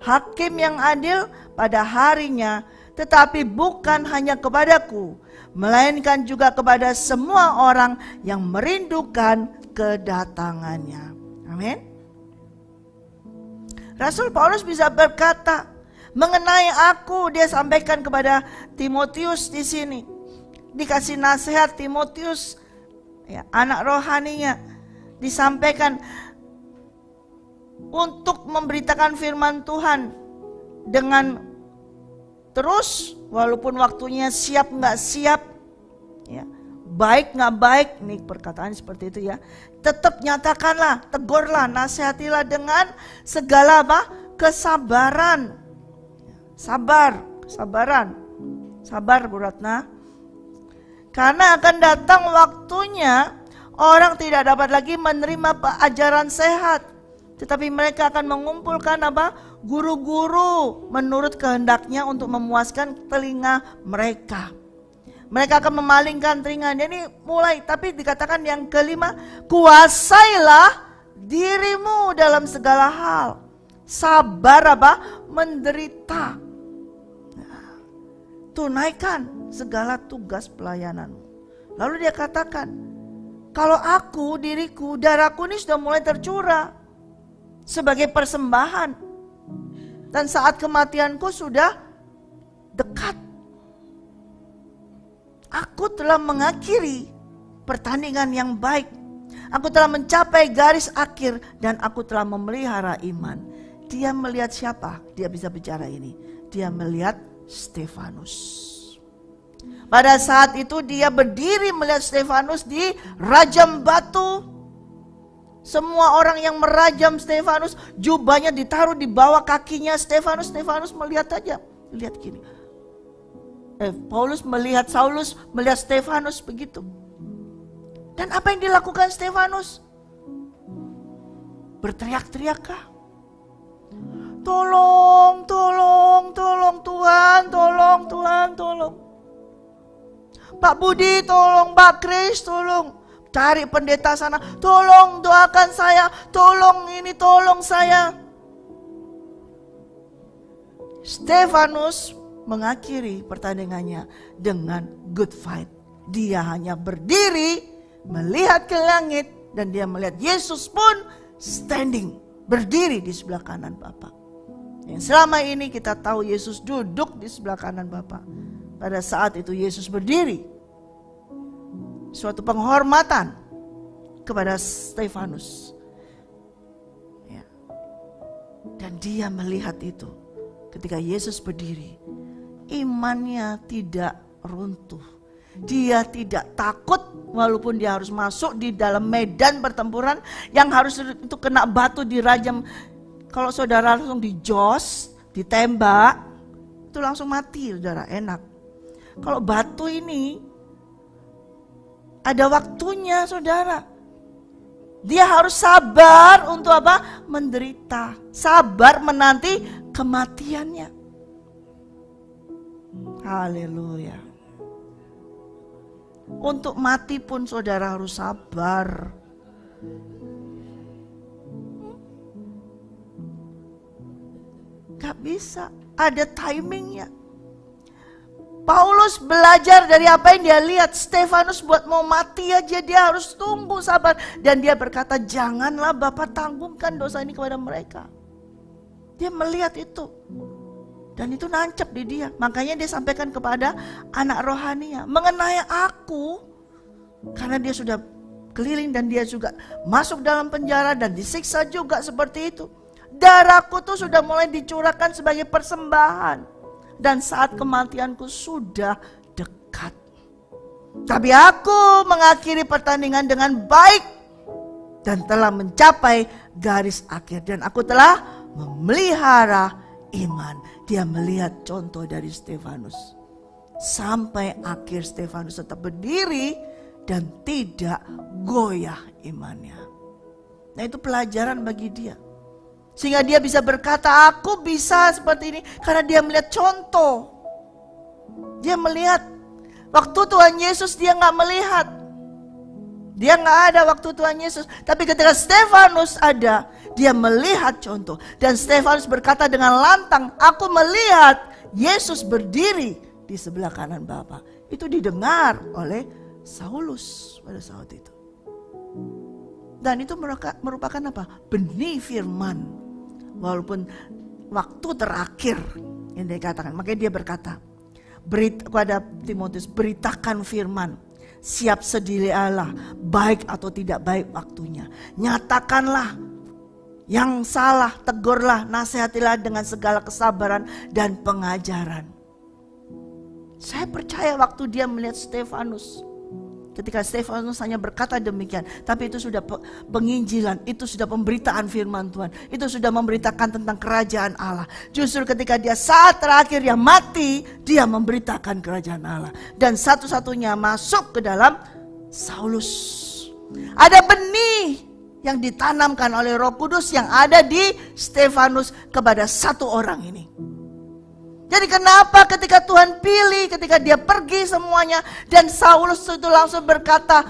Hakim yang adil pada harinya, tetapi bukan hanya kepadaku, melainkan juga kepada semua orang yang merindukan kedatangannya. Amin. Rasul Paulus bisa berkata mengenai aku, dia sampaikan kepada Timotius di sini. Dikasih nasihat Timotius, ya, anak rohaninya, disampaikan untuk memberitakan firman Tuhan dengan terus, walaupun waktunya siap nggak siap, ya, baik nggak baik, ini perkataan seperti itu ya, tetap nyatakanlah, tegurlah, nasihatilah dengan segala kesabaran. Sabar Bu Ratna. Karena akan datang waktunya orang tidak dapat lagi menerima ajaran sehat, tetapi mereka akan mengumpulkan guru-guru menurut kehendaknya untuk memuaskan telinga mereka. Mereka akan memalingkan telinga. Ini mulai, tapi dikatakan yang kelima, kuasailah dirimu dalam segala hal. Sabar menderita. Tunaikan segala tugas pelayananmu. Lalu dia katakan, kalau aku, diriku, darahku ini sudah mulai tercurah sebagai persembahan. Dan saat kematianku sudah dekat. Aku telah mengakhiri pertandingan yang baik. Aku telah mencapai garis akhir dan aku telah memelihara iman. Dia melihat siapa? Dia bisa bicara ini. Dia melihat Stefanus. Pada saat itu dia berdiri melihat Stefanus dirajam batu. Semua orang yang merajam Stefanus, jubahnya ditaruh di bawah kakinya Stefanus. Stefanus melihat aja, lihat gini. Saulus melihat Stefanus begitu. Dan apa yang dilakukan Stefanus? Berteriak-teriakkah? Tolong Tuhan, tolong. Pak Budi tolong, Pak Kris tolong. Cari pendeta sana, tolong doakan saya, tolong ini, tolong saya. Stefanus mengakhiri pertandingannya dengan good fight. Dia hanya berdiri, melihat ke langit, dan dia melihat Yesus pun standing, berdiri di sebelah kanan Bapa. Yang selama ini kita tahu Yesus duduk di sebelah kanan Bapa. Pada saat itu Yesus berdiri. Suatu penghormatan kepada Stefanus. Ya. Dan dia melihat itu. Ketika Yesus berdiri, imannya tidak runtuh. Dia tidak takut walaupun dia harus masuk di dalam medan pertempuran yang harus itu kena batu dirajam. Kalau saudara langsung dijos, ditembak, itu langsung mati saudara, enak. Kalau batu ini ada waktunya saudara. Dia harus sabar untuk menderita. Sabar menanti kematiannya. Haleluya. Untuk mati pun saudara harus sabar. Gak bisa, ada timingnya. Paulus belajar dari apa yang dia lihat. Stefanus buat mau mati aja dia harus tunggu sabar. Dan dia berkata, janganlah Bapak tanggungkan dosa ini kepada mereka. Dia melihat itu. Dan itu nancep di dia. Makanya dia sampaikan kepada anak rohaninya. Mengenai aku, karena dia sudah keliling dan dia juga masuk dalam penjara dan disiksa juga seperti itu. Darahku tuh sudah mulai dicurahkan sebagai persembahan. Dan saat kematianku sudah dekat. Tapi aku mengakhiri pertandingan dengan baik. Dan telah mencapai garis akhir. Dan aku telah memelihara iman. Dia melihat contoh dari Stefanus. Sampai akhir Stefanus tetap berdiri. Dan tidak goyah imannya. Nah itu pelajaran bagi dia. Sehingga dia bisa berkata, aku bisa seperti ini. Karena dia melihat contoh. Dia melihat. Waktu Tuhan Yesus dia gak melihat. Dia gak ada waktu Tuhan Yesus. Tapi ketika Stefanus ada, dia melihat contoh. Dan Stefanus berkata dengan lantang, aku melihat Yesus berdiri di sebelah kanan Bapa. Itu didengar oleh Saulus pada saat itu. Dan itu merupakan apa? Benih firman. Walaupun waktu terakhir yang dia katakan. Makanya dia berkata kepada Timotius, beritakan firman. Siap sedialah, baik atau tidak baik waktunya. Nyatakanlah Yang salah tegurlah, nasihatilah dengan segala kesabaran dan pengajaran. Saya percaya waktu dia melihat Stefanus, ketika Stefanus hanya berkata demikian, tapi itu sudah penginjilan, itu sudah pemberitaan firman Tuhan, itu sudah memberitakan tentang kerajaan Allah. Justru ketika dia saat terakhir yang mati, dia memberitakan kerajaan Allah. Dan satu-satunya masuk ke dalam Saulus. Ada benih yang ditanamkan oleh Roh Kudus yang ada di Stefanus kepada satu orang ini. Jadi kenapa ketika Tuhan pilih, ketika dia pergi semuanya, dan Saulus itu langsung berkata,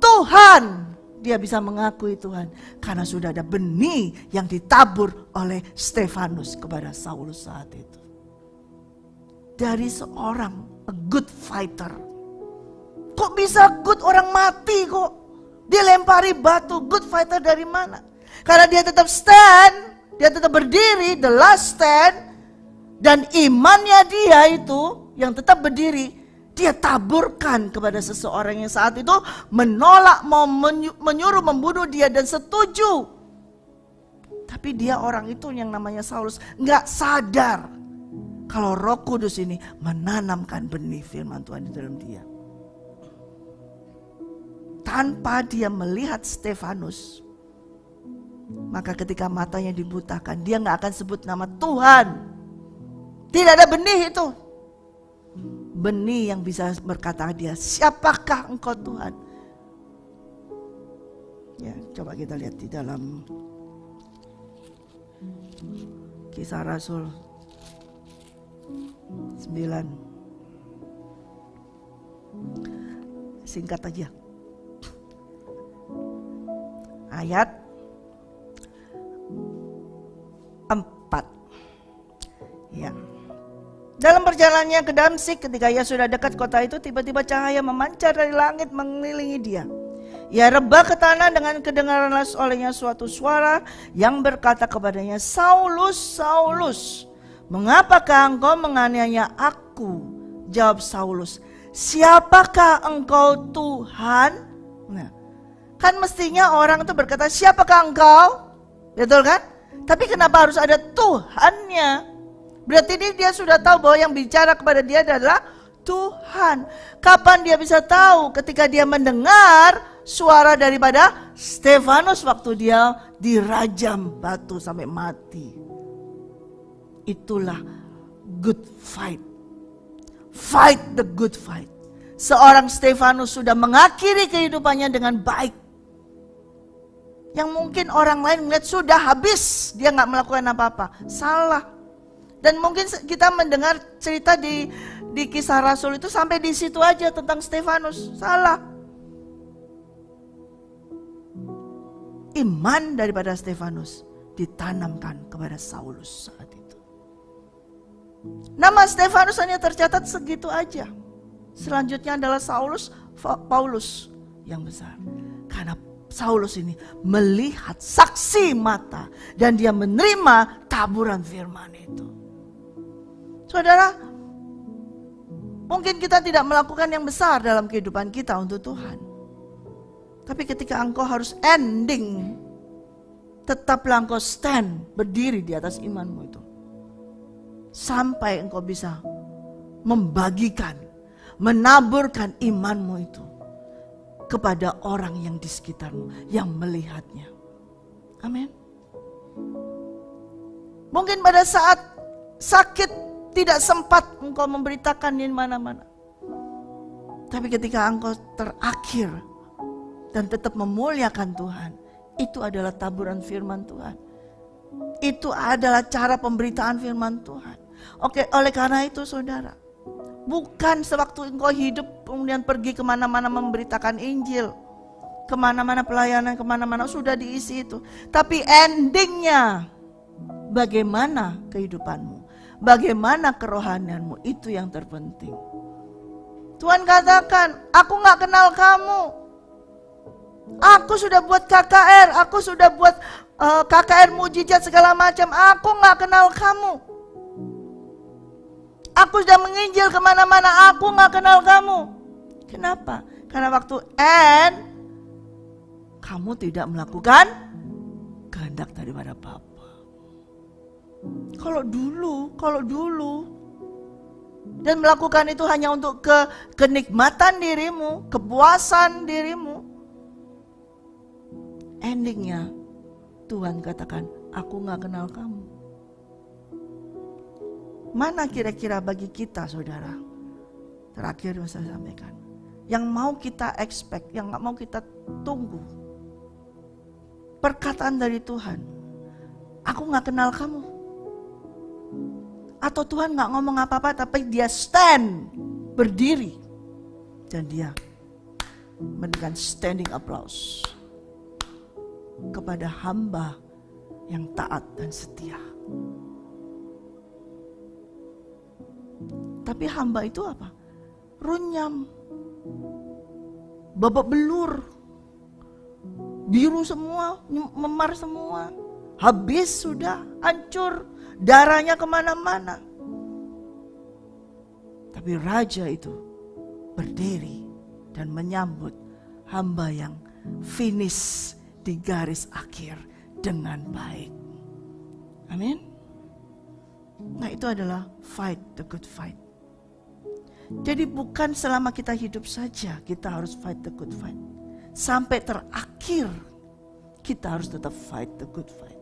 Tuhan, dia bisa mengakui Tuhan. Karena sudah ada benih yang ditabur oleh Stefanus kepada Saulus saat itu. Dari seorang a good fighter. Kok bisa good, orang mati kok? Dilempari batu, good fighter dari mana? Karena dia tetap stand, dia tetap berdiri, the last stand. Dan imannya dia itu yang tetap berdiri, dia taburkan kepada seseorang yang saat itu menolak, mau menyuruh membunuh dia dan setuju. Tapi dia orang itu yang namanya Saulus gak sadar kalau Roh Kudus ini menanamkan benih firman Tuhan di dalam dia. Tanpa dia melihat Stefanus, maka ketika matanya dibutakan, dia gak akan sebut nama Tuhan. Tidak ada benih itu. Benih yang bisa berkata dia, siapakah engkau Tuhan? Ya, coba kita lihat di dalam Kisah Rasul 9. Singkat aja. Ayat 4. Ya. Dalam perjalanannya ke Damsik, ketika ia sudah dekat kota itu, tiba-tiba cahaya memancar dari langit mengelilingi dia. Ia rebah ke tanah, dengan kedengaran olehnya suatu suara yang berkata kepadanya, Saulus, Saulus, mengapakah engkau menganiaya aku? Jawab Saulus, siapakah engkau Tuhan? Nah, kan mestinya orang itu berkata, siapakah engkau? Betul kan? Tapi kenapa harus ada Tuhannya? Berarti ini dia sudah tahu bahwa yang bicara kepada dia adalah Tuhan. Kapan dia bisa tahu? Ketika dia mendengar suara daripada Stefanus waktu dia dirajam batu sampai mati. Itulah good fight. Fight the good fight. Seorang Stefanus sudah mengakhiri kehidupannya dengan baik. Yang mungkin orang lain melihat sudah habis, dia gak melakukan apa-apa. Salah. Dan mungkin kita mendengar cerita di Kisah Rasul itu sampai di situ aja tentang Stefanus. Salah. Iman daripada Stefanus ditanamkan kepada Saulus saat itu. Nama Stefanus hanya tercatat segitu aja. Selanjutnya adalah Paulus yang besar. Karena Saulus ini melihat saksi mata dan dia menerima taburan firman itu. Saudara, mungkin kita tidak melakukan yang besar dalam kehidupan kita untuk Tuhan. Tapi ketika engkau harus ending, tetaplah engkau stand, berdiri di atas imanmu itu. Sampai engkau bisa membagikan, menaburkan imanmu itu kepada orang yang di sekitarmu, yang melihatnya. Amin. Mungkin pada saat sakit, tidak sempat engkau memberitakan di mana-mana. Tapi ketika engkau terakhir dan tetap memuliakan Tuhan, itu adalah taburan firman Tuhan. Itu adalah cara pemberitaan firman Tuhan. Oke, oleh karena itu saudara, bukan sewaktu engkau hidup kemudian pergi kemana-mana memberitakan Injil, kemana-mana pelayanan, kemana-mana sudah diisi itu. Tapi endingnya, bagaimana kehidupanmu? Bagaimana kerohanianmu, itu yang terpenting. Tuhan katakan, aku gak kenal kamu. Aku sudah buat KKR, aku sudah buat KKR mujizat segala macam. Aku gak kenal kamu. Aku sudah menginjil kemana-mana, aku gak kenal kamu. Kenapa? Karena waktu kamu tidak melakukan kehendak daripada Bapa. Kalau dulu dan melakukan itu hanya untuk kenikmatan dirimu, kepuasan dirimu, endingnya Tuhan katakan, aku gak kenal kamu. Mana kira-kira bagi kita, saudara, terakhir yang saya sampaikan, yang mau kita expect, yang gak mau kita tunggu, perkataan dari Tuhan, aku gak kenal kamu. Atau Tuhan gak ngomong apa-apa, tapi dia stand, berdiri, dan dia memberikan standing applause kepada hamba yang taat dan setia. Tapi hamba itu apa? Runyam, babak belur, biru semua, memar semua, habis sudah, hancur, darahnya kemana-mana. Tapi raja itu berdiri dan menyambut hamba yang finish di garis akhir dengan baik. Amin. Nah, itu adalah fight the good fight. Jadi bukan selama kita hidup saja kita harus fight the good fight. Sampai terakhir kita harus tetap fight the good fight.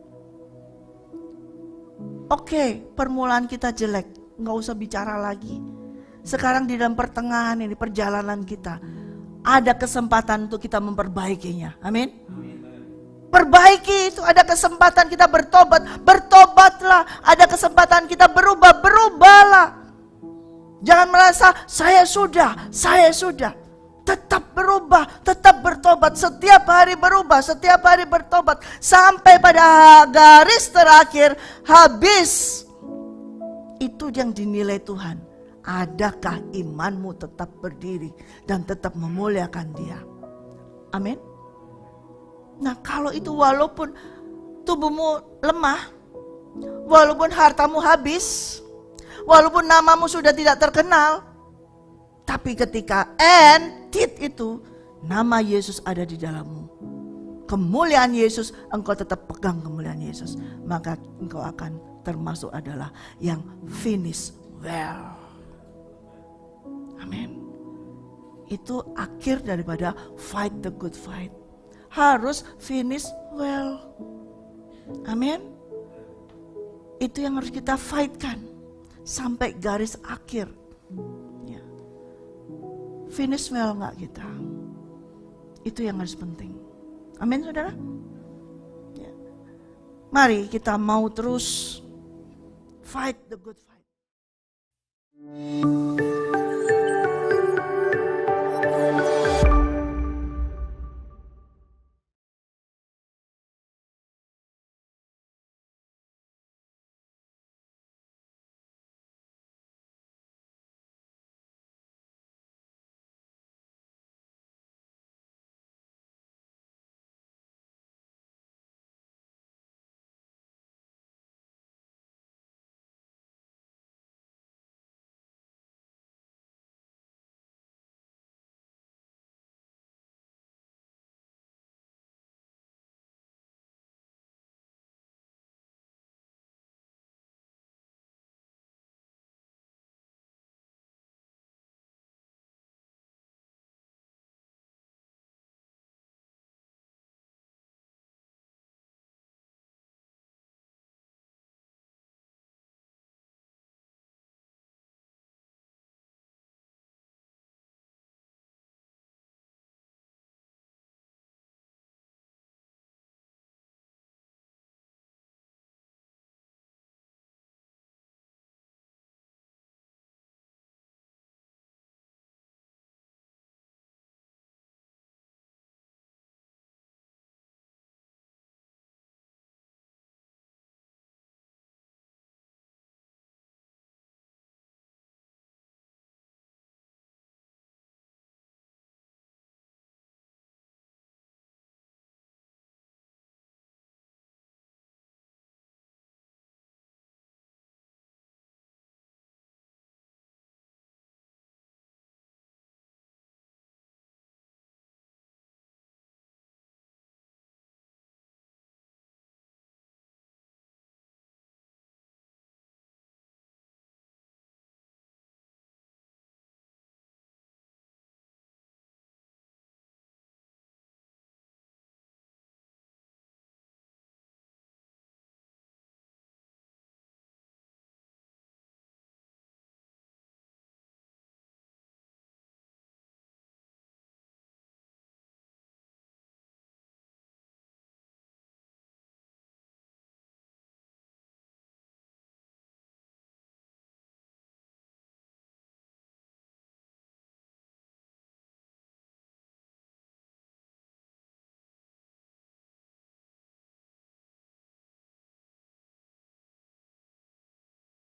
Oke, permulaan kita jelek, nggak usah bicara lagi. Sekarang di dalam pertengahan ini, perjalanan kita, ada kesempatan untuk kita memperbaikinya. Amin. Perbaiki itu, ada kesempatan kita bertobat, bertobatlah. Ada kesempatan kita berubah, berubahlah. Jangan merasa saya sudah. Tetap berubah, tetap bertobat. Setiap hari berubah, setiap hari bertobat. Sampai pada garis terakhir, habis. Itu yang dinilai Tuhan. Adakah imanmu tetap berdiri dan tetap memuliakan Dia? Amin. Nah, kalau itu walaupun tubuhmu lemah, walaupun hartamu habis, walaupun namamu sudah tidak terkenal, tapi ketika itu nama Yesus ada di dalammu, kemuliaan Yesus, engkau tetap pegang kemuliaan Yesus, maka engkau akan termasuk adalah yang finish well. Amin. Itu akhir daripada fight the good fight. Harus finish well. Amin. Itu yang harus kita fightkan sampai garis akhir. Ya. Finish well gak kita? Itu yang harus penting. Amin, saudara. Ya. Mari kita mau terus fight the good fight.